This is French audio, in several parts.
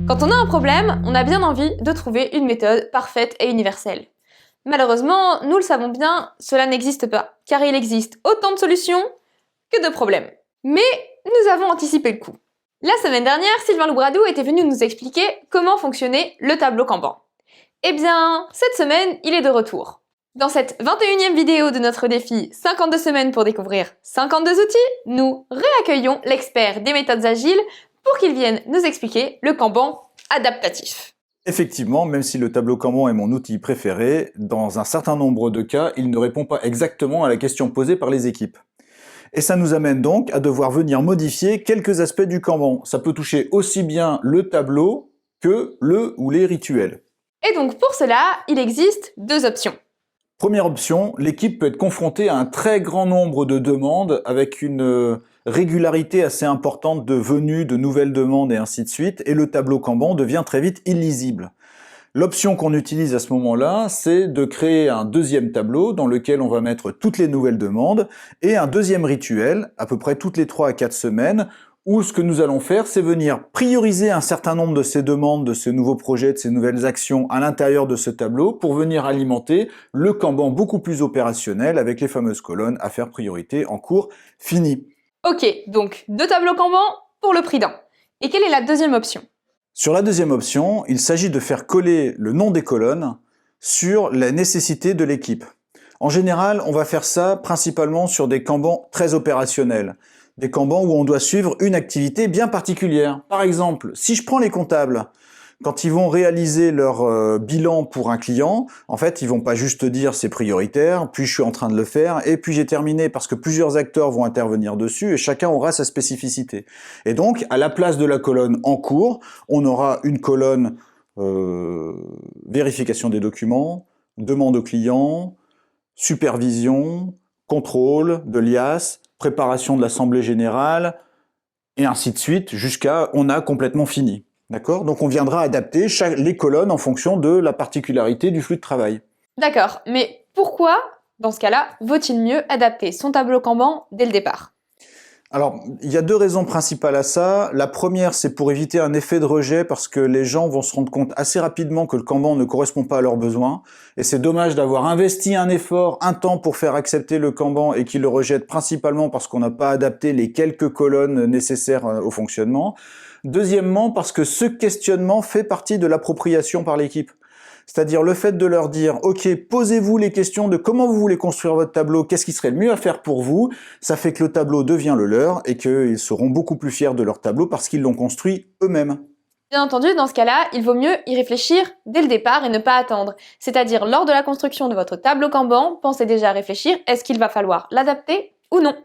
Quand on a un problème, on a bien envie de trouver une méthode parfaite et universelle. Malheureusement, nous le savons bien, cela n'existe pas, car il existe autant de solutions que de problèmes. Mais nous avons anticipé le coup. La semaine dernière, Sylvain Loubradou était venu nous expliquer comment fonctionnait le tableau Kanban. Eh bien, cette semaine, il est de retour. Dans cette 21e vidéo de notre défi 52 semaines pour découvrir 52 outils, nous réaccueillons l'expert des méthodes agiles pour qu'il vienne nous expliquer le Kanban adaptatif. Effectivement, même si le tableau Kanban est mon outil préféré, dans un certain nombre de cas, il ne répond pas exactement à la question posée par les équipes. Et ça nous amène donc à devoir venir modifier quelques aspects du Kanban. Ça peut toucher aussi bien le tableau que le ou les rituels. Et donc pour cela, il existe deux options. Première option, l'équipe peut être confrontée à un très grand nombre de demandes avec une régularité assez importante de venues, de nouvelles demandes et ainsi de suite, et le tableau Kanban devient très vite illisible. L'option qu'on utilise à ce moment-là, c'est de créer un deuxième tableau dans lequel on va mettre toutes les nouvelles demandes et un deuxième rituel, à peu près toutes les 3 à 4 semaines, où ce que nous allons faire, c'est venir prioriser un certain nombre de ces demandes, de ces nouveaux projets, de ces nouvelles actions à l'intérieur de ce tableau pour venir alimenter le Kanban beaucoup plus opérationnel avec les fameuses colonnes à faire priorité en cours fini. Ok, donc deux tableaux Kanban pour le prix d'un. Et quelle est la deuxième option ? Sur la deuxième option, il s'agit de faire coller le nom des colonnes sur la nécessité de l'équipe. En général, on va faire ça principalement sur des Kanban très opérationnels. Des Kanban où on doit suivre une activité bien particulière. Par exemple, si je prends les comptables, quand ils vont réaliser leur bilan pour un client, en fait, ils vont pas juste dire c'est prioritaire, puis je suis en train de le faire, et puis j'ai terminé parce que plusieurs acteurs vont intervenir dessus et chacun aura sa spécificité. Et donc, à la place de la colonne en cours, on aura une colonne vérification des documents, demande au client, supervision, contrôle de l'IAS, préparation de l'assemblée générale, et ainsi de suite, jusqu'à on a complètement fini. D'accord ? Donc on viendra adapter les colonnes en fonction de la particularité du flux de travail. D'accord, mais pourquoi, dans ce cas-là, vaut-il mieux adapter son tableau Kanban dès le départ ? Alors, il y a deux raisons principales à ça. La première, c'est pour éviter un effet de rejet parce que les gens vont se rendre compte assez rapidement que le Kanban ne correspond pas à leurs besoins. Et c'est dommage d'avoir investi un effort, un temps pour faire accepter le Kanban et qu'ils le rejettent principalement parce qu'on n'a pas adapté les quelques colonnes nécessaires au fonctionnement. Deuxièmement, parce que ce questionnement fait partie de l'appropriation par l'équipe. C'est-à-dire le fait de leur dire « Ok, posez-vous les questions de comment vous voulez construire votre tableau, qu'est-ce qui serait le mieux à faire pour vous ?» Ça fait que le tableau devient le leur et qu'ils seront beaucoup plus fiers de leur tableau parce qu'ils l'ont construit eux-mêmes. Bien entendu, dans ce cas-là, il vaut mieux y réfléchir dès le départ et ne pas attendre. C'est-à-dire, lors de la construction de votre tableau Kanban, pensez déjà à réfléchir, est-ce qu'il va falloir l'adapter ou non ?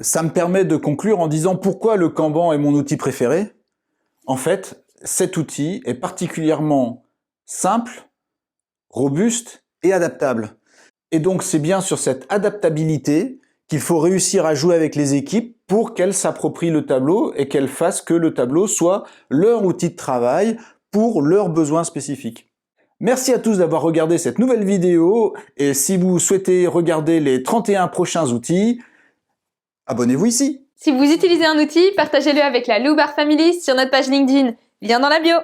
Ça me permet de conclure en disant pourquoi le Kanban est mon outil préféré. En fait, cet outil est particulièrement simple, robuste et adaptable. Et donc c'est bien sur cette adaptabilité qu'il faut réussir à jouer avec les équipes pour qu'elles s'approprient le tableau et qu'elles fassent que le tableau soit leur outil de travail pour leurs besoins spécifiques. Merci à tous d'avoir regardé cette nouvelle vidéo et si vous souhaitez regarder les 31 prochains outils, abonnez-vous ici. Si vous utilisez un outil, partagez-le avec la Loubar Family sur notre page LinkedIn. Lien dans la bio.